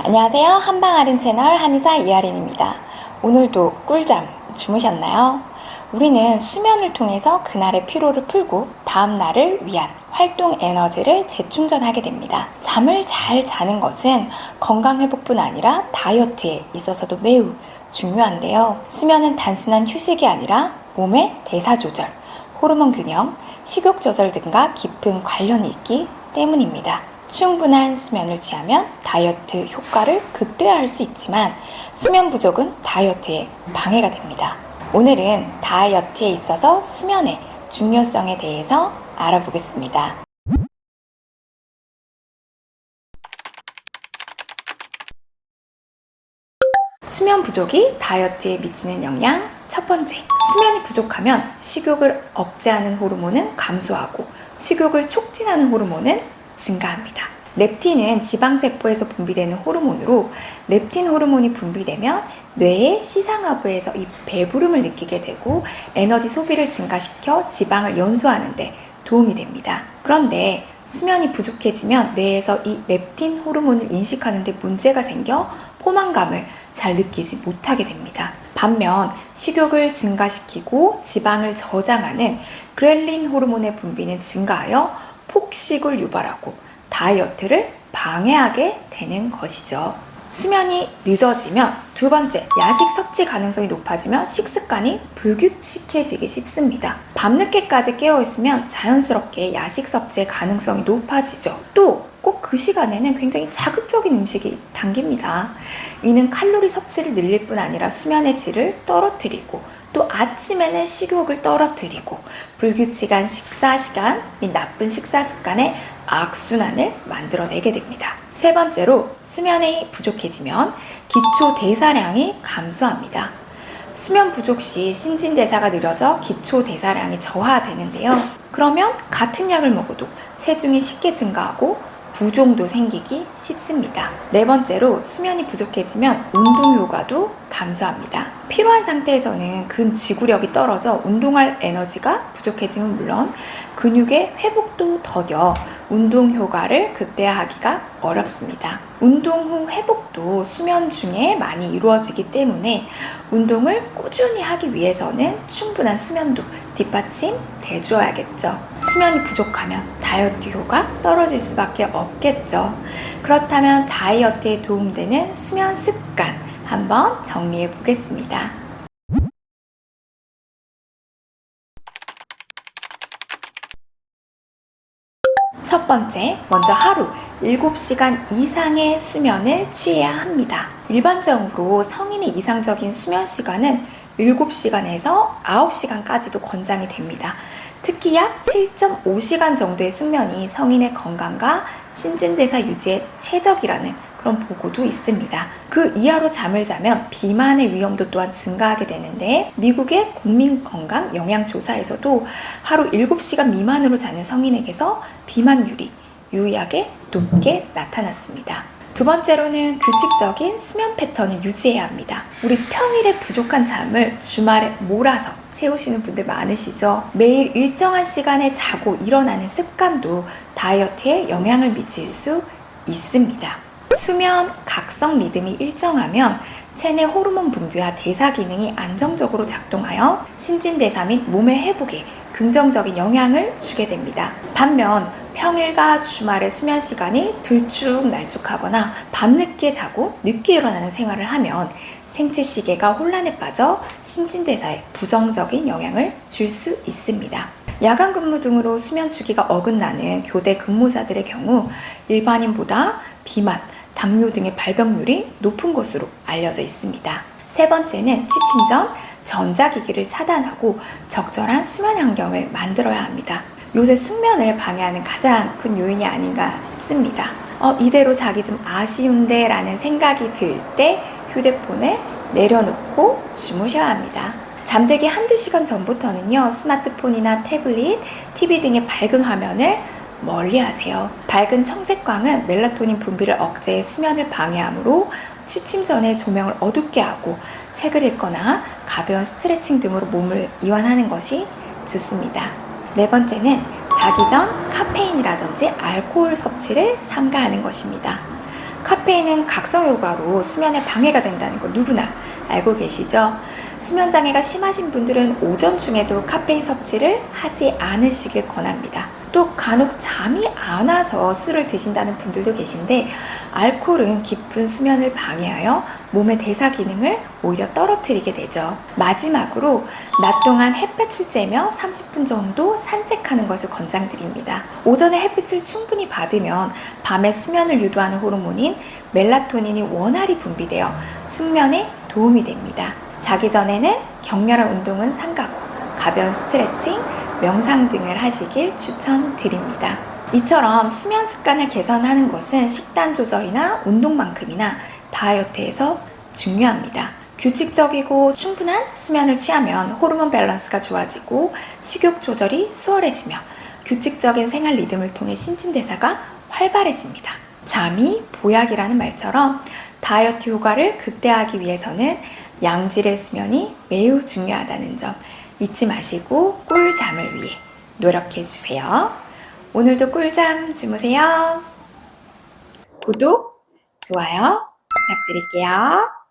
안녕하세요. 한방아린 채널 한의사 이아린입니다. 오늘도 꿀잠 주무셨나요? 우리는 수면을 통해서 그날의 피로를 풀고 다음 날을 위한 활동 에너지를 재충전하게 됩니다. 잠을 잘 자는 것은 건강 회복뿐 아니라 다이어트에 있어서도 매우 중요한데요. 수면은 단순한 휴식이 아니라 몸의 대사 조절, 호르몬 균형, 식욕 조절 등과 깊은 관련이 있기 때문입니다. 충분한 수면을 취하면 다이어트 효과를 극대화할 수 있지만 수면 부족은 다이어트에 방해가 됩니다. 오늘은 다이어트에 있어서 수면의 중요성에 대해서 알아보겠습니다. 수면 부족이 다이어트에 미치는 영향 첫 번째, 수면이 부족하면 식욕을 억제하는 호르몬은 감소하고 식욕을 촉진하는 호르몬은 증가합니다. 렙틴은 지방세포에서 분비되는 호르몬으로 렙틴 호르몬이 분비되면 뇌의 시상하부에서 이 배부름을 느끼게 되고 에너지 소비를 증가시켜 지방을 연소하는 데 도움이 됩니다. 그런데 수면이 부족해지면 뇌에서 이 렙틴 호르몬을 인식하는 데 문제가 생겨 포만감을 잘 느끼지 못하게 됩니다. 반면 식욕을 증가시키고 지방을 저장하는 그렐린 호르몬의 분비는 증가하여 폭식을 유발하고 다이어트를 방해하게 되는 것이죠. 수면이 늦어지면 두 번째, 야식 섭취 가능성이 높아지면 식습관이 불규칙해지기 쉽습니다. 밤늦게까지 깨어있으면 자연스럽게 야식 섭취의 가능성이 높아지죠. 또 꼭 그 시간에는 굉장히 자극적인 음식이 당깁니다. 이는 칼로리 섭취를 늘릴 뿐 아니라 수면의 질을 떨어뜨리고 또 아침에는 식욕을 떨어뜨리고 불규칙한 식사 시간 및 나쁜 식사 습관의 악순환을 만들어내게 됩니다. 세 번째로, 수면이 부족해지면 기초 대사량이 감소합니다. 수면 부족 시 신진대사가 느려져 기초 대사량이 저하되는데요. 그러면 같은 약을 먹어도 체중이 쉽게 증가하고 부종도 생기기 쉽습니다. 네 번째로, 수면이 부족해지면 운동 효과도 감소합니다. 피로한 상태에서는 근지구력이 떨어져 운동할 에너지가 부족해지면 물론 근육의 회복도 더뎌 운동 효과를 극대화하기가 어렵습니다. 운동 후 회복도 수면 중에 많이 이루어지기 때문에 운동을 꾸준히 하기 위해서는 충분한 수면도 뒷받침돼 주어야겠죠. 수면이 부족하면 다이어트 효과 떨어질 수밖에 없겠죠. 그렇다면 다이어트에 도움되는 수면 습관 한번 정리해 보겠습니다. 첫 번째, 먼저 하루 7시간 이상의 수면을 취해야 합니다. 일반적으로 성인의 이상적인 수면 시간은 7시간에서 9시간까지도 권장이 됩니다. 특히 약 7.5시간 정도의 숙면이 성인의 건강과 신진대사 유지에 최적이라는 그런 보고도 있습니다. 그 이하로 잠을 자면 비만의 위험도 또한 증가하게 되는데 미국의 국민건강 영양조사에서도 하루 7시간 미만으로 자는 성인에게서 비만율이 유의하게 높게 나타났습니다. 두 번째로는 규칙적인 수면 패턴을 유지해야 합니다. 우리 평일에 부족한 잠을 주말에 몰아서 채우시는 분들 많으시죠? 매일 일정한 시간에 자고 일어나는 습관도 다이어트에 영향을 미칠 수 있습니다. 수면 각성 리듬이 일정하면 체내 호르몬 분비와 대사 기능이 안정적으로 작동하여 신진대사 및 몸의 회복에 긍정적인 영향을 주게 됩니다. 반면 평일과 주말의 수면 시간이 들쭉날쭉하거나 밤늦게 자고 늦게 일어나는 생활을 하면 생체 시계가 혼란에 빠져 신진대사에 부정적인 영향을 줄 수 있습니다. 야간 근무 등으로 수면 주기가 어긋나는 교대 근무자들의 경우 일반인보다 비만, 당뇨 등의 발병률이 높은 것으로 알려져 있습니다. 세 번째는 취침 전 전자기기를 차단하고 적절한 수면 환경을 만들어야 합니다. 요새 숙면을 방해하는 가장 큰 요인이 아닌가 싶습니다. 이대로 자기 좀 아쉬운데 라는 생각이 들 때 휴대폰을 내려놓고 주무셔야 합니다. 잠들기 한두 시간 전부터는요, 스마트폰이나 태블릿, TV 등의 밝은 화면을 멀리 하세요. 밝은 청색광은 멜라토닌 분비를 억제해 수면을 방해하므로 취침 전에 조명을 어둡게 하고 책을 읽거나 가벼운 스트레칭 등으로 몸을 이완하는 것이 좋습니다. 네 번째는 자기 전 카페인이라든지 알코올 섭취를 삼가하는 것입니다. 카페인은 각성 효과로 수면에 방해가 된다는 거 누구나 알고 계시죠? 수면 장애가 심하신 분들은 오전 중에도 카페인 섭취를 하지 않으시길 권합니다. 또 간혹 잠이 안 와서 술을 드신다는 분들도 계신데, 알코올은 깊은 수면을 방해하여 몸의 대사 기능을 오히려 떨어뜨리게 되죠. 마지막으로 낮 동안 햇볕을 쬐며 30분 정도 산책하는 것을 권장드립니다. 오전에 햇빛을 충분히 받으면 밤에 수면을 유도하는 호르몬인 멜라토닌이 원활히 분비되어 숙면에 도움이 됩니다. 자기 전에는 격렬한 운동은 삼가고 가벼운 스트레칭, 명상 등을 하시길 추천드립니다. 이처럼 수면 습관을 개선하는 것은 식단 조절이나 운동만큼이나 다이어트에서 중요합니다. 규칙적이고 충분한 수면을 취하면 호르몬 밸런스가 좋아지고 식욕 조절이 수월해지며 규칙적인 생활 리듬을 통해 신진대사가 활발해집니다. 잠이 보약이라는 말처럼 다이어트 효과를 극대화하기 위해서는 양질의 수면이 매우 중요하다는 점 잊지 마시고 꿀잠을 위해 노력해 주세요. 오늘도 꿀잠 주무세요. 구독, 좋아요 부탁드릴게요.